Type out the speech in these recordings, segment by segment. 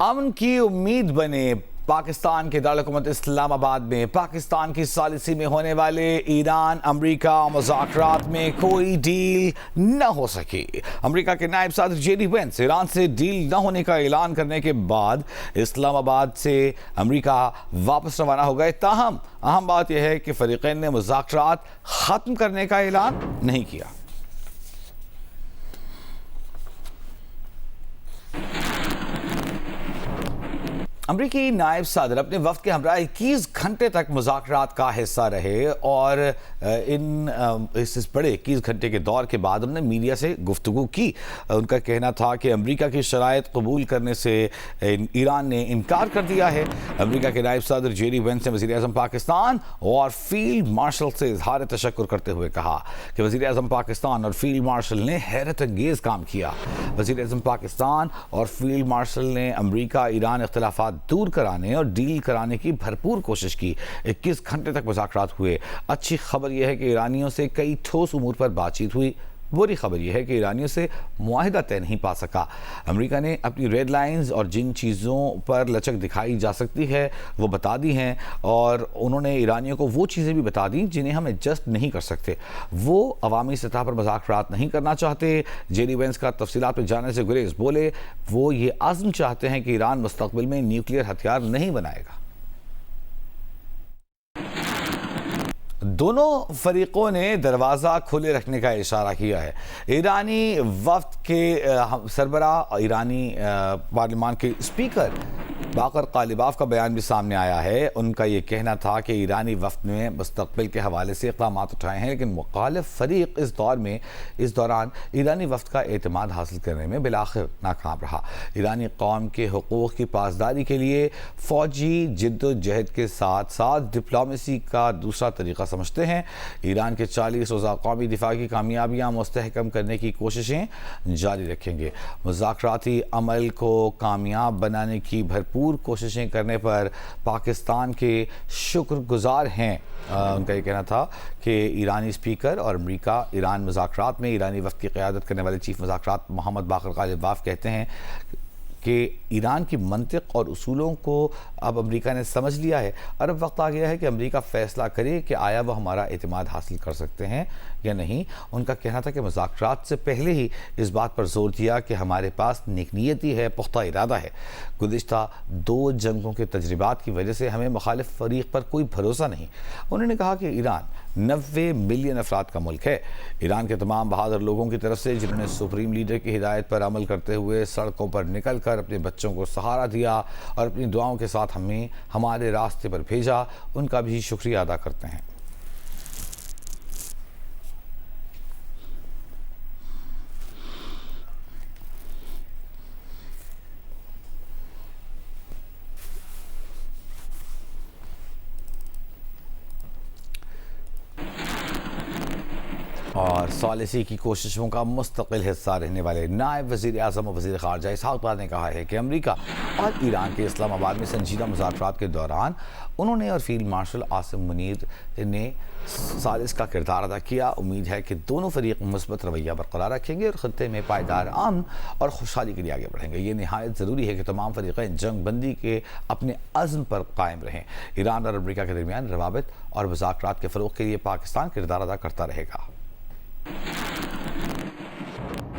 امن کی امید بنے پاکستان کے دارالحکومت اسلام آباد میں پاکستان کی ثالثی میں ہونے والے ایران امریکہ مذاکرات میں کوئی ڈیل نہ ہو سکی۔ امریکہ کے نائب صدر جے ڈی وینس ایران سے ڈیل نہ ہونے کا اعلان کرنے کے بعد اسلام آباد سے امریکہ واپس روانہ ہو گئے، تاہم اہم بات یہ ہے کہ فریقین نے مذاکرات ختم کرنے کا اعلان نہیں کیا۔ امریکی نائب صدر اپنے وفد کے ہمراہ 21 گھنٹے تک مذاکرات کا حصہ رہے اور اس بڑے 21 گھنٹے کے دور کے بعد انہوں نے میڈیا سے گفتگو کی۔ ان کا کہنا تھا کہ امریکہ کی شرائط قبول کرنے سے ایران نے انکار کر دیا ہے۔ امریکہ کے نائب صدر جے ڈی وینس نے وزیر اعظم پاکستان اور فیلڈ مارشل سے اظہار تشکر کرتے ہوئے کہا کہ وزیر اعظم پاکستان اور فیلڈ مارشل نے حیرت انگیز کام کیا۔ وزیر اعظم پاکستان اور فیلڈ مارشل نے امریکہ ایران اختلافات دور کرانے اور ڈیل کرانے کی بھرپور کوشش کی۔ 21 گھنٹے تک مذاکرات ہوئے۔ اچھی خبر یہ ہے کہ ایرانیوں سے کئی ٹھوس امور پر بات چیت ہوئی۔ بری خبر یہ ہے کہ ایرانیوں سے معاہدہ طے نہیں پا سکا۔ امریکہ نے اپنی ریڈ لائنز اور جن چیزوں پر لچک دکھائی جا سکتی ہے وہ بتا دی ہیں، اور انہوں نے ایرانیوں کو وہ چیزیں بھی بتا دیں جنہیں ہم ایڈجسٹ نہیں کر سکتے۔ وہ عوامی سطح پر مذاکرات نہیں کرنا چاہتے۔ جے ڈی وینس کا تفصیلات پہ جانے سے گریز، بولے وہ یہ عزم چاہتے ہیں کہ ایران مستقبل میں نیوکلیئر ہتھیار نہیں بنائے گا۔ دونوں فریقوں نے دروازہ کھلے رکھنے کا اشارہ کیا ہے۔ ایرانی وفد کے سربراہ ایرانی پارلیمان کے اسپیکر باقر قالیباف کا بیان بھی سامنے آیا ہے۔ ان کا یہ کہنا تھا کہ ایرانی وفد نے مستقبل کے حوالے سے اقدامات اٹھائے ہیں، لیکن مخالف فریق اس دوران ایرانی وفد کا اعتماد حاصل کرنے میں بالآخر ناکام رہا۔ ایرانی قوم کے حقوق کی پاسداری کے لیے فوجی جد و جہد کے ساتھ ساتھ ڈپلومیسی کا دوسرا طریقہ سمجھتے ہیں۔ ایران کے 40 روزہ قومی دفاع کی کامیابیاں مستحکم کرنے کی کوششیں جاری رکھیں گے۔ مذاکراتی عمل کو کامیاب بنانے کی بھرپور کوششیں کرنے پر پاکستان کے شکر گزار ہیں۔ ان کا یہ کہنا تھا کہ ایرانی اسپیکر اور امریکہ ایران مذاکرات میں ایرانی وفد کی قیادت کرنے والے چیف مذاکرات محمد باقر قالیباف کہتے ہیں کہ ایران کی منطق اور اصولوں کو اب امریکہ نے سمجھ لیا ہے، اور اب وقت آ گیا ہے کہ امریکہ فیصلہ کرے کہ آیا وہ ہمارا اعتماد حاصل کر سکتے ہیں یا نہیں۔ ان کا کہنا تھا کہ مذاکرات سے پہلے ہی اس بات پر زور دیا کہ ہمارے پاس نیک نیتی ہے، پختہ ارادہ ہے۔ گزشتہ 2 جنگوں کے تجربات کی وجہ سے ہمیں مخالف فریق پر کوئی بھروسہ نہیں۔ انہوں نے کہا کہ ایران 90 ملین افراد کا ملک ہے۔ ایران کے تمام بہادر لوگوں کی طرف سے جنہوں نے سپریم لیڈر کی ہدایت پر عمل کرتے ہوئے سڑکوں پر نکل کر اپنے بچوں کو سہارا دیا اور اپنی دعاؤں کے ساتھ ہمیں ہمارے راستے پر بھیجا، ان کا بھی شکریہ ادا کرتے ہیں۔ اور ثالثی کی کوششوں کا مستقل حصہ رہنے والے نائب وزیر اعظم اور وزیر خارجہ اسحاق ڈار نے کہا ہے کہ امریکہ اور ایران کے اسلام آباد میں سنجیدہ مذاکرات کے دوران انہوں نے اور فیلڈ مارشل عاصم منیر نے ثالث کا کردار ادا کیا۔ امید ہے کہ دونوں فریق مثبت رویہ برقرار رکھیں گے اور خطے میں پائیدار امن اور خوشحالی کے لیے آگے بڑھیں گے۔ یہ نہایت ضروری ہے کہ تمام فریقین جنگ بندی کے اپنے عزم پر قائم رہیں۔ ایران اور امریکہ کے درمیان روابط اور مذاکرات کے فروغ کے لیے پاکستان کردار ادا کرتا رہے گا۔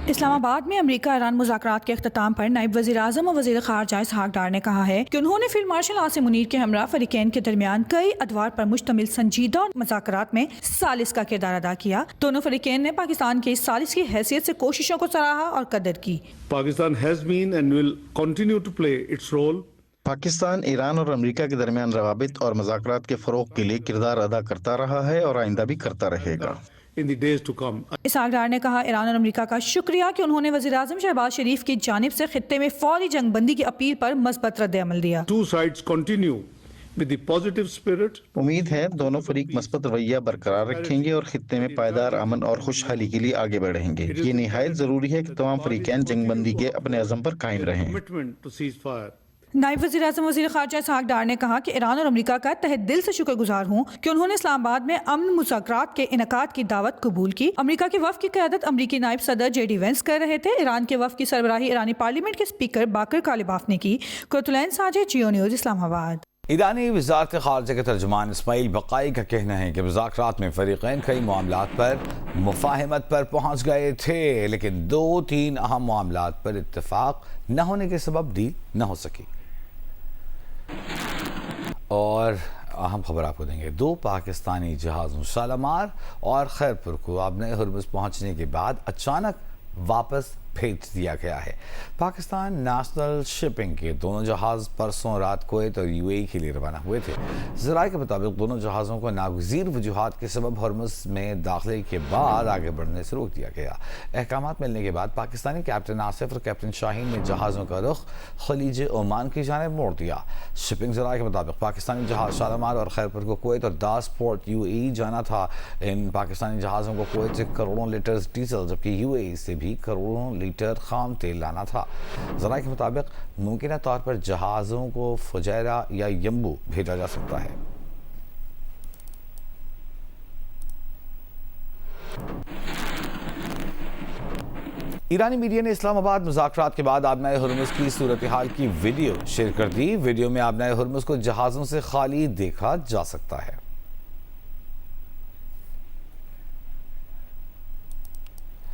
اسلام آباد میں امریکہ ایران مذاکرات کے اختتام پر نائب وزیر اعظم اور وزیر خارجہ اسحاق ڈار نے کہا ہے کہ انہوں نے فیلڈ مارشل عاصم منیر کے ہمراہ فریقین کے درمیان کئی ادوار پر مشتمل سنجیدہ مذاکرات میں ثالث کا کردار ادا کیا۔ دونوں فریقین نے پاکستان کے اس ثالث کی حیثیت سے کوششوں کو سراہا اور قدر کی۔ Pakistan has been and will continue to play its role Pakistan Iran اور امریکہ کے درمیان روابط اور مذاکرات کے فروغ کے لیے کردار ادا کرتا رہا ہے اور آئندہ بھی کرتا رہے گا۔ in the days to come. Ishaq Dar نے کہا ایران اور امریکہ کا شکریہ کہ انہوں نے وزیر اعظم شہباز شریف کی جانب سے خطے میں فوری جنگ بندی کی اپیل پر مثبت رد عمل دیا۔ Two sides continue with the positive spirit. امید ہے دونوں فریق مثبت رویہ برقرار رکھیں گے اور خطے میں پائیدار امن اور خوشحالی کے لیے آگے بڑھیں گے۔ یہ نہایت ضروری ہے کہ تمام فریقین جنگ بندی کے اپنے عزم پر قائم رہیں۔ Commitment to ceasefire نائب وزیر اعظم وزیر خارجہ اسحاق ڈار نے کہا کہ ایران اور امریکہ کا تہہ دل سے شکر گزار ہوں کہ انہوں نے اسلام آباد میں امن مذاکرات کے انعقاد کی دعوت قبول کی۔ امریکہ کے وفد کی قیادت امریکی نائب صدر جے ڈی وینس کر رہے تھے۔ ایران کے وفد کی سربراہی ایرانی پارلیمنٹ کے اسپیکر باقر کالیباف نے کی۔ قرۃ ساجد، جیو نیوز، اسلام آباد۔ ایرانی وزارت خارجہ کے ترجمان اسماعیل بقائی کا کہنا ہے کہ مذاکرات میں فریقین کئی معاملات پر مفاہمت پر پہنچ گئے تھے، لیکن 2-3 اہم معاملات پر اتفاق نہ ہونے کے سبب ڈیل نہ ہو سکی۔ اور اہم خبر آپ کو دیں گے، 2 پاکستانی جہازوں شالمار اور خیرپور کو آبنۂ ہرمز پہنچنے کے بعد اچانک واپس بھیج دیا گیا ہے۔ پاکستان نیشنل شپنگ کے دونوں جہاز پرسوں رات کویت اور یو اے ای کے لیے روانہ ہوئے تھے۔ ذرائع کے مطابق دونوں جہازوں کو ناگزیر وجوہات کے سبب ہرمز میں داخلے کے بعد آگے بڑھنے سے روک دیا گیا۔ احکامات ملنے کے بعد پاکستانی کیپٹن آصف اور کیپٹن شاہین نے جہازوں کا رخ خلیج عمان کی جانب موڑ دیا۔ شپنگ ذرائع کے مطابق پاکستانی جہاز شالمار اور خیرپور کو کویت اور داس پورٹ یو اے ای جانا تھا۔ ان پاکستانی جہازوں کو کویت سے کروڑوں لیٹر ڈیزل جبکہ یو اے ای سے بھی کروڑوں لیٹر خام تیل لانا تھا۔ ذرائع کے مطابق ممکنہ طور پر جہازوں کو فجیرہ یا یمبو بھیجا جا سکتا ہے۔ ایرانی میڈیا نے اسلام آباد مذاکرات کے بعد آبنائے ہرمز کی صورتحال کی ویڈیو شیئر کر دی۔ ویڈیو میں آبنائے ہرمز کو جہازوں سے خالی دیکھا جا سکتا ہے۔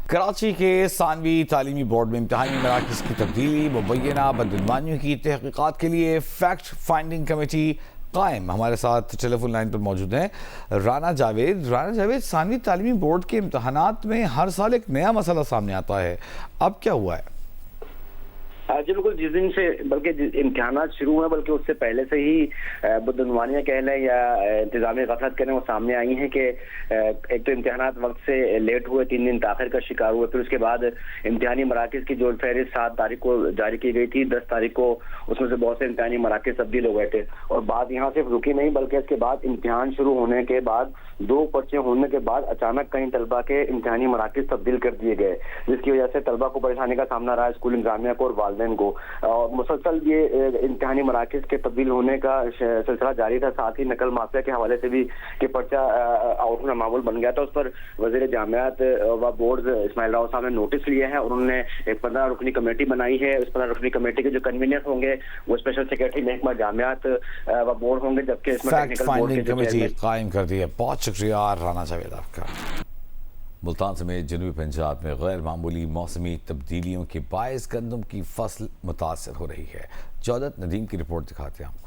کراچی کے ثانوی تعلیمی بورڈ میں امتحانی مراکز کی تبدیلی، مبینہ بدعنوانیوں کی تحقیقات کے لیے فیکٹ فائنڈنگ کمیٹی قائم۔ ہمارے ساتھ ٹیلی فون لائن پر موجود ہیں رانا جاوید۔ ثانوی تعلیمی بورڈ کے امتحانات میں ہر سال ایک نیا مسئلہ سامنے آتا ہے، اب کیا ہوا ہے؟ جی بالکل، جس دن سے بلکہ امتحانات شروع ہوئے بلکہ اس سے پہلے سے ہی بدعنوانیاں کہہ لیں یا انتظامی غفلت کہہ لیں وہ سامنے آئی ہیں کہ ایک تو امتحانات وقت سے لیٹ ہوئے، 3 دن تاخیر کا شکار ہوئے، پھر اس کے بعد امتحانی مراکز کی جو فہرست 7 تاریخ کو جاری کی گئی تھی، 10 تاریخ کو اس میں سے بہت سے امتحانی مراکز تبدیل ہو گئے تھے، اور بات یہاں صرف رکی نہیں بلکہ اس کے بعد امتحان شروع ہونے کے بعد 2 پرچے ہونے کے بعد اچانک کئی طلبہ کے امتحانی مراکز تبدیل کر دیے گئے، جس کی وجہ سے طلبہ کو پریشانی کا سامنا رہا، اسکول انتظامیہ کو اور والدین کو، اور مسلسل یہ امتحانی مراکز کے تبدیل ہونے کا سلسلہ جاری تھا۔ ساتھ ہی نقل مافیا کے حوالے سے بھی کہ پرچہ آؤٹ ہونا معمول بن گیا تھا، اس پر وزیر جامعات و بورڈز اسماعیل راؤ صاحب نے نوٹس لیا ہے اور انہوں نے ایک 15 رکنی کمیٹی بنائی ہے۔ اس 15 رکنی کمیٹی کے جو کنوینر ہوں گے وہ اسپیشل سیکرٹری محکمہ جامعات و بورڈ ہوں گے، جبکہ اس میں فیکٹ فائنڈنگ کمیٹی قائم کر دی ہے۔ بہت شکریہ رانا جاوید آپ کا۔ ملتان سمیت جنوبی پنجاب میں غیر معمولی موسمی تبدیلیوں کے باعث گندم کی فصل متاثر ہو رہی ہے۔ جودت ندیم کی رپورٹ دکھاتے ہیں آپ کو۔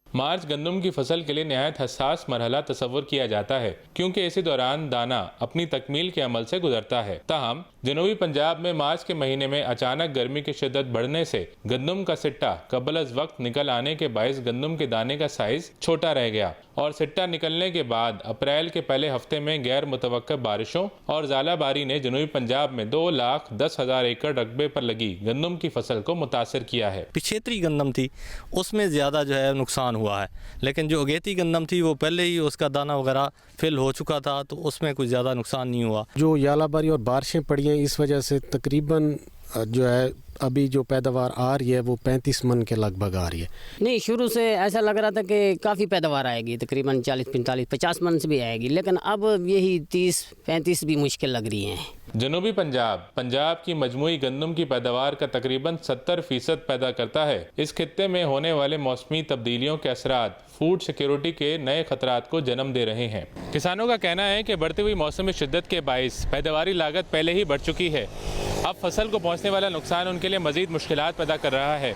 مارچ گندم کی فصل کے لیے نہایت حساس مرحلہ تصور کیا جاتا ہے کیونکہ اسی دوران دانہ اپنی تکمیل کے عمل سے گزرتا ہے۔ تاہم جنوبی پنجاب میں مارچ کے مہینے میں اچانک گرمی کی شدت بڑھنے سے گندم کا سٹہ قبل از وقت نکل آنے کے باعث گندم کے دانے کا سائز چھوٹا رہ گیا، اور سٹہ نکلنے کے بعد اپریل کے پہلے ہفتے میں غیر متوقع بارشوں اور ژالہ باری نے جنوبی پنجاب میں 2,10,000 ایکڑ رقبے پر لگی گندم کی فصل کو متاثر کیا ہے۔ پچھیتری گندم تھی اس میں زیادہ جو ہے نقصان ہوا ہے، لیکن جو اگیتی گندم تھی وہ پہلے ہی اس کا دانہ وغیرہ فل ہو چکا تھا تو اس میں کچھ زیادہ نقصان نہیں ہوا۔ جو ژالہ باری اور بارشیں پڑی ہیں اس وجہ سے تقریباً جو ہے ابھی جو پیداوار آ رہی ہے وہ 35 من کے لگ بھگ آ رہی ہے۔ نہیں، شروع سے ایسا لگ رہا تھا کہ کافی پیداوار آئے گی، تقریباً 40 45 50 من سے بھی آئے گی، لیکن اب یہی 30 35 بھی مشکل لگ رہی ہیں۔ جنوبی پنجاب کی مجموعی گندم کی پیداوار کا تقریباً 70% پیدا کرتا ہے۔ اس خطے میں ہونے والے موسمی تبدیلیوں کے اثرات فوڈ سیکیورٹی کے نئے خطرات کو جنم دے رہے ہیں۔ کسانوں کا کہنا ہے کہ بڑھتی ہوئی موسمی شدت کے باعث پیداواری لاگت پہلے ہی بڑھ چکی ہے، اب فصل کو پہنچنے والا نقصان ان کے لیے مزید مشکلات پیدا کر رہا ہے۔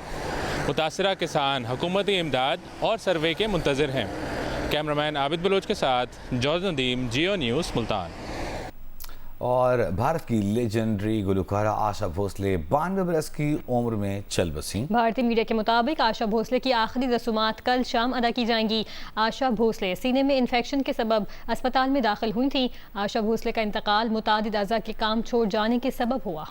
متاثرہ کسان حکومتی امداد اور سروے کے منتظر ہیں۔ کیمرامین عابد بلوچ کے ساتھ جوز ندیم، جیو نیوز، ملتان۔ اور بھارت کی لیجنڈری گلوکارہ آشا بھوسلے 92 برس کی عمر میں چل بسیں۔ بھارتی میڈیا کے مطابق آشا بھوسلے کی آخری رسومات کل شام ادا کی جائیں گی۔ آشا بھوسلے سینے میں انفیکشن کے سبب اسپتال میں داخل ہوئی تھیں۔ آشا بھوسلے کا انتقال متعدد اعضاء کے کام چھوڑ جانے کے سبب ہوا۔